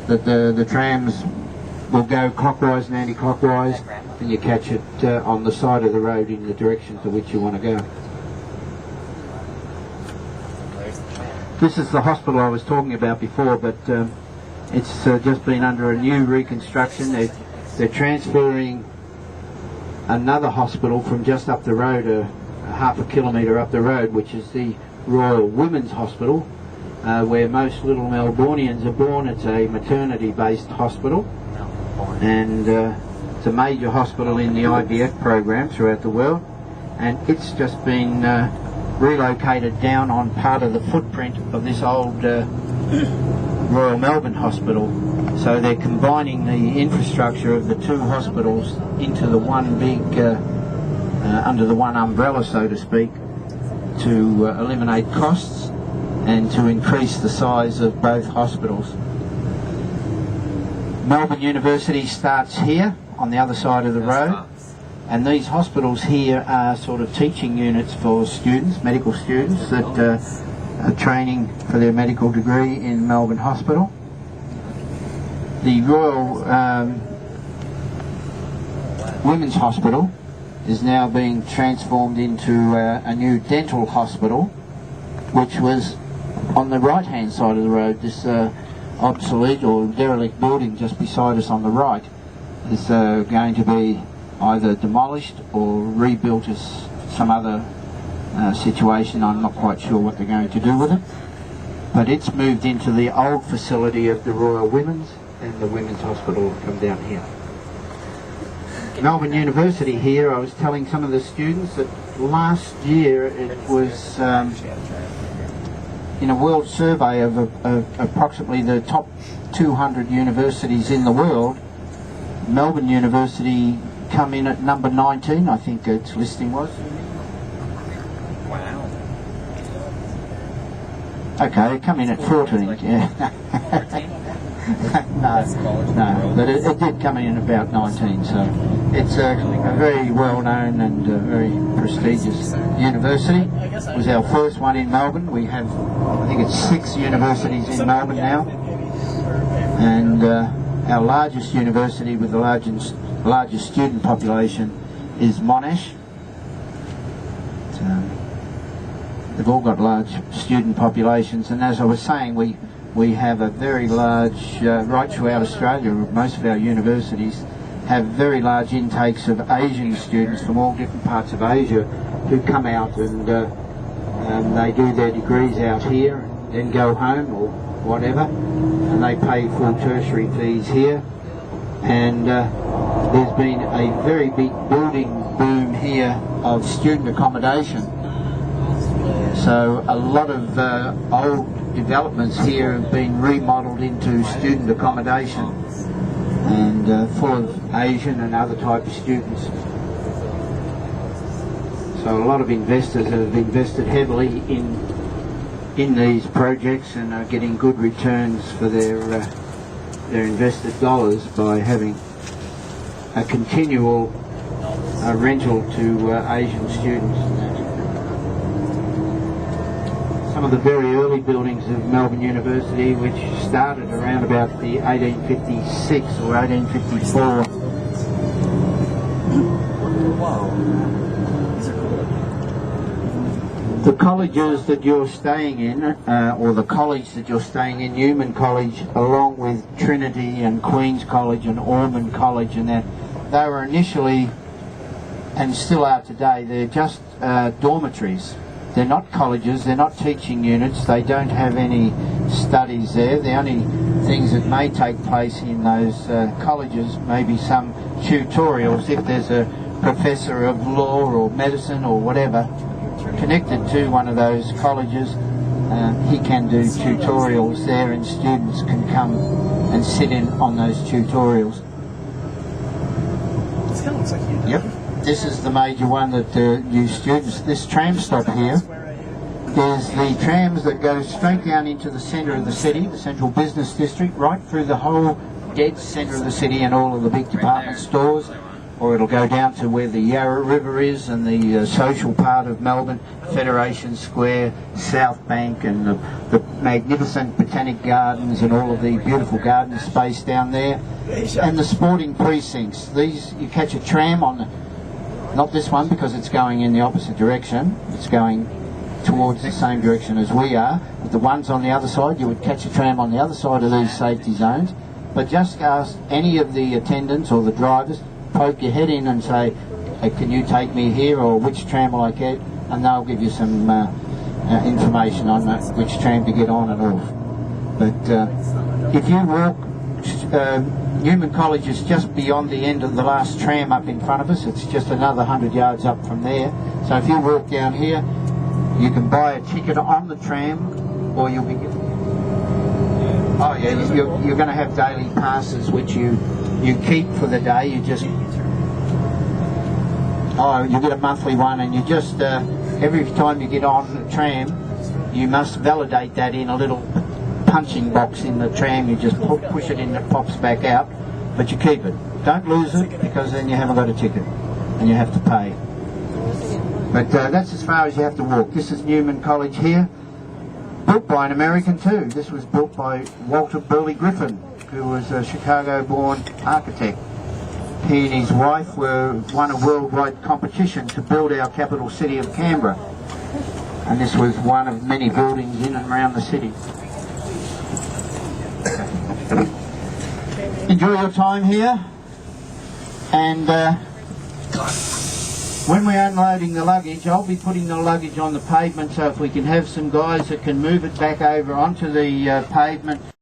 that the trams will go clockwise and anti-clockwise, and you catch it on the side of the road in the direction to which you want to go. This is the hospital I was talking about before, but it's just been under a new reconstruction. They're transferring another hospital from just up the road, half a kilometre up the road, which is the Royal Women's Hospital, where most little Melbournians are born. It's a maternity-based hospital, and it's a major hospital in the IVF program throughout the world, and it's just been relocated down on part of the footprint of this old Royal Melbourne Hospital. So they're combining the infrastructure of the two hospitals into the one big, under the one umbrella, so to speak, to eliminate costs and to increase the size of both hospitals. Melbourne University starts here on the other side of the road, and these hospitals here are sort of teaching units for students, medical students that are training for their medical degree in Melbourne Hospital. The Royal Women's Hospital is now being transformed into a new dental hospital, which was on the right hand side of the road. This obsolete or derelict building just beside us on the right is going to be either demolished or rebuilt as some other situation. I'm not quite sure what they're going to do with it, but it's moved into the old facility of the Royal Women's, and the Women's Hospital will come down here. Melbourne University here, I was telling some of the students that last year it was in a world survey of approximately the top 200 universities in the world. Melbourne University come in at number 19, I think its listing was. Wow. Okay, come in at 14, yeah. 14? No, but it did come in about 19, so it's a very well-known and very prestigious university. It was our first one in Melbourne. We have, I think it's 6 universities in Melbourne now, and our largest university with the largest student population is Monash. They've all got large student populations, and as I was saying, we have a very large, right throughout Australia, most of our universities have very large intakes of Asian students from all different parts of Asia who come out and they do their degrees out here and then go home or whatever, and they pay full tertiary fees here. And there's been a very big building boom here of student accommodation. So a lot of old developments here have been remodelled into student accommodation, and full of Asian and other type of students. So a lot of investors have invested heavily in these projects and are getting good returns for their invested dollars by having a continual rental to Asian students. Some of the very early buildings of Melbourne University, which started around about the 1856 or 1854. The colleges that you're staying in, or the college that you're staying in, Newman College, along with Trinity and Queen's College and Ormond College and that, they were initially, and still are today, they're just dormitories. They're not colleges, they're not teaching units, they don't have any studies there. The only things that may take place in those colleges may be some tutorials. If there's a professor of law or medicine or whatever connected to one of those colleges, he can do tutorials there, and students can come and sit in on those tutorials. This kind of looks like you. Yep. This is the major one that you students, this tram stop here, is the trams that go straight down into the centre of the city, the central business district, right through the whole dead centre of the city and all of the big department stores, or it'll go down to where the Yarra River is and the social part of Melbourne, Federation Square, South Bank, and the magnificent Botanic Gardens and all of the beautiful garden space down there, and the sporting precincts. These, you catch a tram on the, not this one because it's going in the opposite direction, it's going towards the same direction as we are, but the ones on the other side, you would catch a tram on the other side of these safety zones. But just ask any of the attendants or the drivers, poke your head in and say, hey, can you take me here, or which tram will I get, and they'll give you some information on which tram to get on and off. But if you walk, Newman College is just beyond the end of the last tram up in front of us. It's just another 100 yards up from there. So if you walk down here, you can buy a ticket on the tram, or you'll be given... Oh yeah, you're going to have daily passes which you keep for the day. You just... Oh, you get a monthly one, and you just... every time you get on the tram, you must validate that in a little punching box in the tram. You just push it in, it pops back out, but you keep it. Don't lose it, because then you haven't got a ticket and you have to pay. But that's as far as you have to walk. This is Newman College here, built by an American too. This was built by Walter Burley Griffin, who was a Chicago-born architect. He and his wife won a worldwide competition to build our capital city of Canberra, and this was one of many buildings in and around the city. Enjoy your time here, and when we're unloading the luggage, I'll be putting the luggage on the pavement, so if we can have some guys that can move it back over onto the pavement.